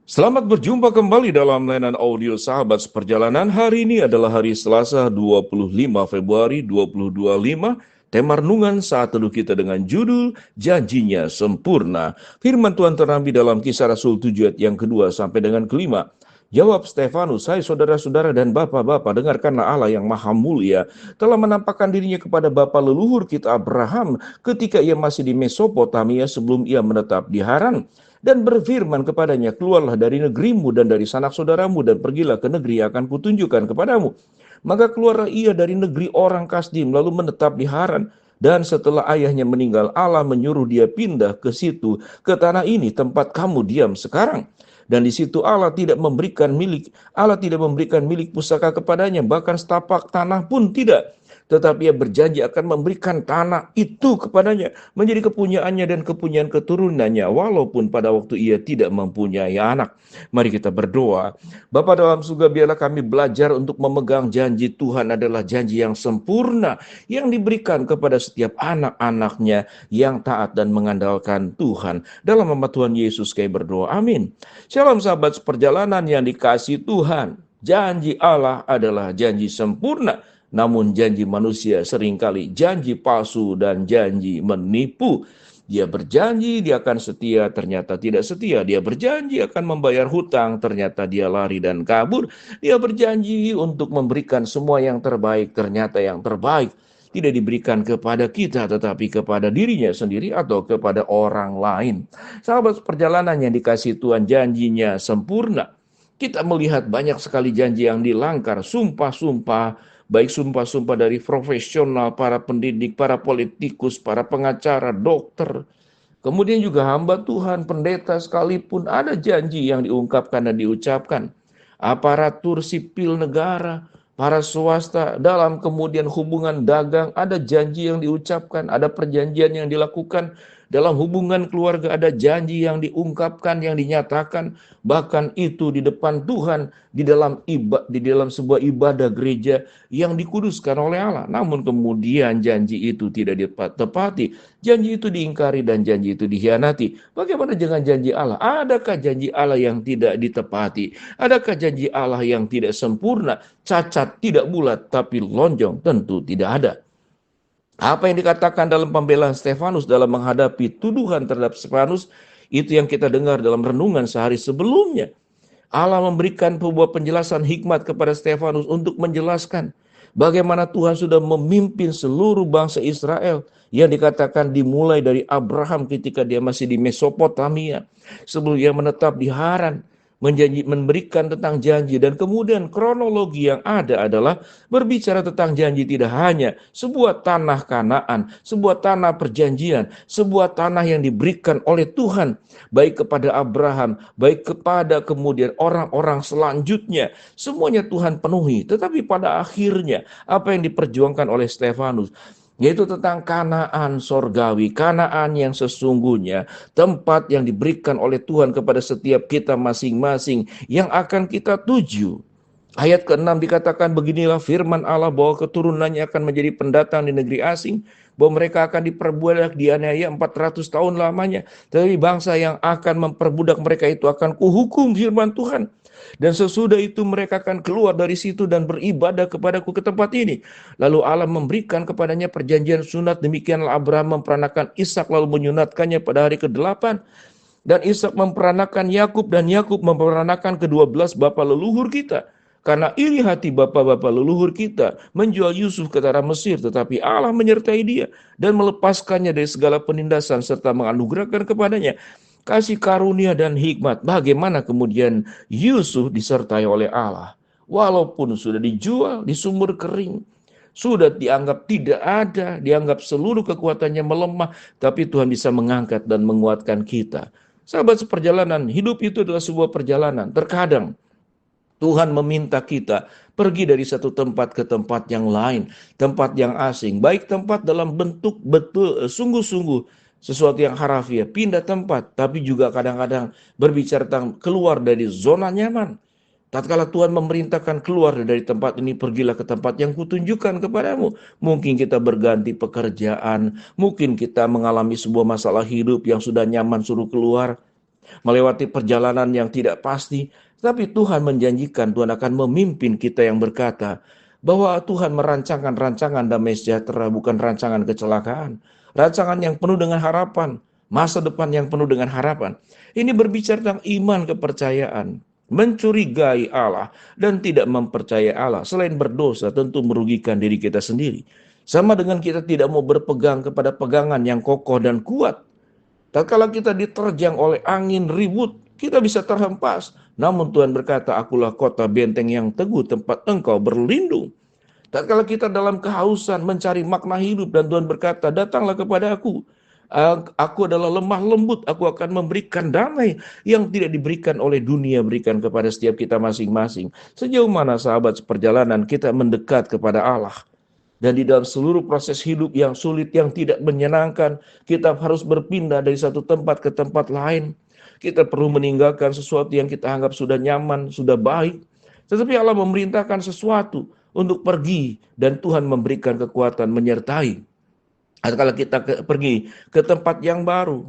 Selamat berjumpa kembali dalam layanan audio Sahabat Seperjalanan. Hari ini adalah hari Selasa 25 Februari 2025. Tema renungan saat teduh kita dengan judul Janjinya Sempurna. Firman Tuhan terambil dalam Kisah Rasul 7 ayat yang kedua sampai dengan kelima. Jawab Stefanus, hai saudara-saudara dan bapak-bapak, dengarkanlah Allah yang maha mulia telah menampakkan dirinya kepada bapa leluhur kita Abraham ketika ia masih di Mesopotamia sebelum ia menetap di Haran. Dan berfirman kepadanya, keluarlah dari negerimu dan dari sanak saudaramu dan pergilah ke negeri yang akan kutunjukkan kepadamu. Maka keluarlah ia dari negeri orang Kasdim lalu menetap di Haran. Dan setelah ayahnya meninggal, Allah menyuruh dia pindah ke situ, ke tanah ini tempat kamu diam sekarang. Dan di situ Allah tidak memberikan milik pusaka kepadanya, bahkan setapak tanah pun tidak. Tetapi ia berjanji akan memberikan tanah itu kepadanya menjadi kepunyaannya dan kepunyaan keturunannya, walaupun pada waktu ia tidak mempunyai anak. Mari kita berdoa. Bapa dalam surga, biarlah kami belajar untuk memegang janji Tuhan adalah janji yang sempurna yang diberikan kepada setiap anak-anaknya yang taat dan mengandalkan Tuhan. Dalam nama Tuhan Yesus kami berdoa, amin. Shalom sahabat seperjalanan yang dikasihi Tuhan. Janji Allah adalah janji sempurna. Namun janji manusia seringkali janji palsu dan janji menipu. Dia berjanji dia akan setia, ternyata tidak setia. Dia berjanji akan membayar hutang, ternyata dia lari dan kabur. Dia berjanji untuk memberikan semua yang terbaik, ternyata yang terbaik tidak diberikan kepada kita, tetapi kepada dirinya sendiri atau kepada orang lain. Sahabat perjalanan yang dikasihi Tuhan, janjinya sempurna. Kita melihat banyak sekali janji yang dilanggar, sumpah-sumpah, baik sumpah-sumpah dari profesional, para pendidik, para politikus, para pengacara, dokter. Kemudian juga hamba Tuhan, pendeta sekalipun ada janji yang diungkapkan dan diucapkan. Aparatur sipil negara, para swasta dalam kemudian hubungan dagang, ada janji yang diucapkan, ada perjanjian yang dilakukan. Dalam hubungan keluarga ada janji yang diungkapkan, yang dinyatakan, bahkan itu di depan Tuhan, di dalam sebuah ibadah gereja yang dikuduskan oleh Allah. Namun kemudian janji itu tidak ditepati, janji itu diingkari dan janji itu dikhianati. Bagaimana dengan janji Allah? Adakah janji Allah yang tidak ditepati? Adakah janji Allah yang tidak sempurna, cacat, tidak bulat, tapi lonjong? Tentu tidak ada. Apa yang dikatakan dalam pembelaan Stefanus dalam menghadapi tuduhan terhadap Stefanus, itu yang kita dengar dalam renungan sehari sebelumnya. Allah memberikan sebuah penjelasan hikmat kepada Stefanus untuk menjelaskan bagaimana Tuhan sudah memimpin seluruh bangsa Israel yang dikatakan dimulai dari Abraham ketika dia masih di Mesopotamia, sebelum dia menetap di Haran, memberikan tentang janji. Dan kemudian kronologi yang ada adalah berbicara tentang janji tidak hanya sebuah tanah Kanaan, sebuah tanah perjanjian, sebuah tanah yang diberikan oleh Tuhan baik kepada Abraham, baik kepada kemudian orang-orang selanjutnya. Semuanya Tuhan penuhi. Tetapi pada akhirnya apa yang diperjuangkan oleh Stefanus, yaitu tentang Kanaan sorgawi, Kanaan yang sesungguhnya, tempat yang diberikan oleh Tuhan kepada setiap kita masing-masing yang akan kita tuju. Ayat ke-6 dikatakan, beginilah firman Allah bahwa keturunannya akan menjadi pendatang di negeri asing, bahwa mereka akan diperbudak dianiaya 400 tahun lamanya. Tapi bangsa yang akan memperbudak mereka itu akan kuhukum, firman Tuhan. Dan sesudah itu mereka akan keluar dari situ dan beribadah kepadaku ke tempat ini. Lalu Allah memberikan kepadanya perjanjian sunat. Demikianlah Abraham memperanakan Ishak lalu menyunatkannya pada hari ke-8. Dan Ishak memperanakan Yakub dan Yakub memperanakan ke-12 bapa leluhur kita. Karena iri hati bapa-bapa leluhur kita menjual Yusuf ke tanah Mesir, tetapi Allah menyertai dia dan melepaskannya dari segala penindasan serta menganugerahkan kepadanya kasih karunia dan hikmat. Bagaimana kemudian Yusuf disertai oleh Allah. Walaupun sudah dijual di sumur kering, sudah dianggap tidak ada, dianggap seluruh kekuatannya melemah, tapi Tuhan bisa mengangkat dan menguatkan kita. Sahabat seperjalanan, hidup itu adalah sebuah perjalanan. Terkadang Tuhan meminta kita pergi dari satu tempat ke tempat yang lain, tempat yang asing, baik tempat dalam bentuk betul sungguh-sungguh sesuatu yang harafiah, pindah tempat, tapi juga kadang-kadang berbicara tentang keluar dari zona nyaman. Tatkala Tuhan memerintahkan keluar dari tempat ini, pergilah ke tempat yang kutunjukkan kepadamu. Mungkin kita berganti pekerjaan, mungkin kita mengalami sebuah masalah hidup yang sudah nyaman suruh keluar. melewati perjalanan yang tidak pasti, tapi Tuhan menjanjikan Tuhan akan memimpin kita yang berkata bahwa Tuhan merancangkan rancangan damai sejahtera, bukan rancangan kecelakaan. Rancangan yang penuh dengan harapan, masa depan yang penuh dengan harapan. Ini berbicara tentang iman kepercayaan, mencurigai Allah dan tidak mempercayai Allah. Selain berdosa tentu merugikan diri kita sendiri. Sama dengan kita tidak mau berpegang kepada pegangan yang kokoh dan kuat. Tatkala kita diterjang oleh angin ribut, kita bisa terhempas. Namun Tuhan berkata, akulah kota benteng yang teguh tempat engkau berlindung. Tatkala kita dalam kehausan mencari makna hidup dan Tuhan berkata, datanglah kepada aku. Aku adalah lemah lembut, aku akan memberikan damai yang tidak diberikan oleh dunia, berikan kepada setiap kita masing-masing. Sejauh mana sahabat seperjalanan kita mendekat kepada Allah. Dan di dalam seluruh proses hidup yang sulit, yang tidak menyenangkan, kita harus berpindah dari satu tempat ke tempat lain. Kita perlu meninggalkan sesuatu yang kita anggap sudah nyaman, sudah baik. Tetapi Allah memerintahkan sesuatu untuk pergi dan Tuhan memberikan kekuatan menyertai. Kalau kita pergi ke tempat yang baru,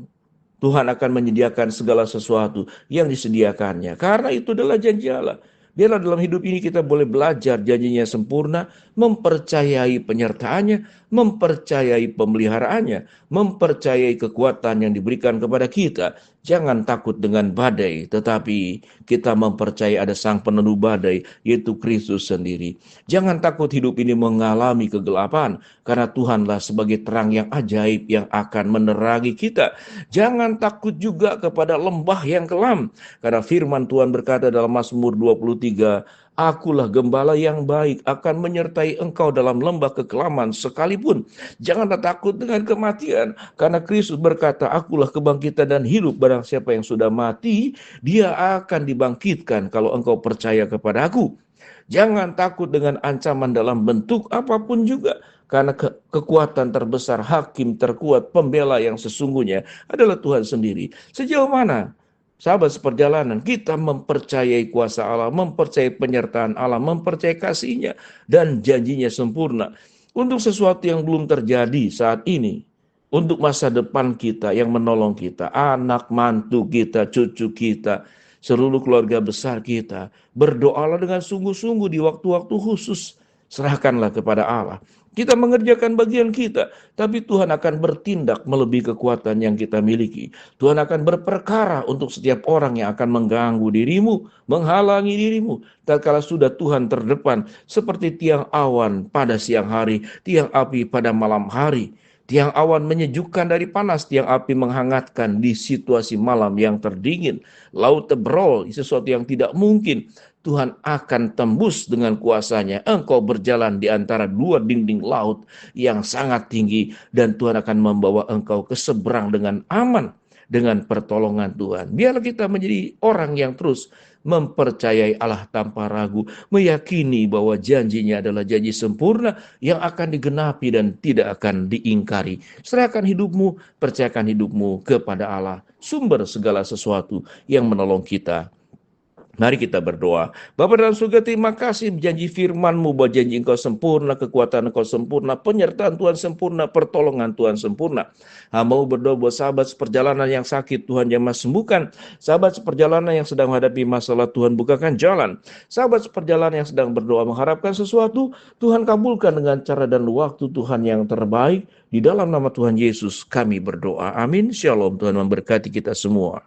Tuhan akan menyediakan segala sesuatu yang disediakannya. Karena itu adalah janji Allah. Biarlah dalam hidup ini kita boleh belajar janjinya sempurna, mempercayai penyertaannya, mempercayai pemeliharaannya, mempercayai kekuatan yang diberikan kepada kita. Jangan takut dengan badai, tetapi kita mempercayai ada sang peneduh badai, yaitu Kristus sendiri. Jangan takut hidup ini mengalami kegelapan, karena Tuhanlah sebagai terang yang ajaib yang akan menerangi kita. Jangan takut juga kepada lembah yang kelam, karena firman Tuhan berkata dalam Mazmur 23, akulah gembala yang baik, akan menyertai engkau dalam lembah kekelaman sekalipun. Janganlah takut dengan kematian, karena Kristus berkata, akulah kebangkitan dan hidup. Barang siapa yang sudah mati, dia akan dibangkitkan kalau engkau percaya kepada aku. Jangan takut dengan ancaman dalam bentuk apapun juga, karena kekuatan terbesar, hakim terkuat, pembela yang sesungguhnya adalah Tuhan sendiri. Sejauh mana sahabat seperjalanan kita mempercayai kuasa Allah, mempercayai penyertaan Allah, mempercayai kasih-Nya dan janjinya sempurna untuk sesuatu yang belum terjadi saat ini, untuk masa depan kita yang menolong kita, anak mantu kita, cucu kita, seluruh keluarga besar kita. Berdoalah dengan sungguh-sungguh di waktu-waktu khusus. Serahkanlah kepada Allah. Kita mengerjakan bagian kita, tapi Tuhan akan bertindak melebihi kekuatan yang kita miliki. Tuhan akan berperkara untuk setiap orang yang akan mengganggu dirimu, menghalangi dirimu. Tatkala sudah Tuhan terdepan, seperti tiang awan pada siang hari, tiang api pada malam hari. Tiang awan menyejukkan dari panas, tiang api menghangatkan di situasi malam yang terdingin. Laut tebrol, sesuatu yang tidak mungkin. Tuhan akan tembus dengan kuasanya. Engkau berjalan di antara dua dinding laut yang sangat tinggi, dan Tuhan akan membawa engkau ke seberang dengan aman dengan pertolongan Tuhan. Biarlah kita menjadi orang yang terus mempercayai Allah tanpa ragu, meyakini bahwa janjinya adalah janji sempurna yang akan digenapi dan tidak akan diingkari. Serahkan hidupmu, percayakan hidupmu kepada Allah, sumber segala sesuatu yang menolong kita. Mari kita berdoa. Bapa dalam surga, terima kasih janji firman-Mu bahwa janji Engkau sempurna, kekuatan Engkau sempurna, penyertaan Tuhan sempurna, pertolongan Tuhan sempurna. Hamba-Mu berdoa buat sahabat seperjalanan yang sakit, Tuhan jamah sembuhkan. Sahabat seperjalanan yang sedang menghadapi masalah, Tuhan bukakan jalan. Sahabat seperjalanan yang sedang berdoa mengharapkan sesuatu, Tuhan kabulkan dengan cara dan waktu Tuhan yang terbaik. Di dalam nama Tuhan Yesus kami berdoa. Amin. Shalom. Tuhan memberkati kita semua.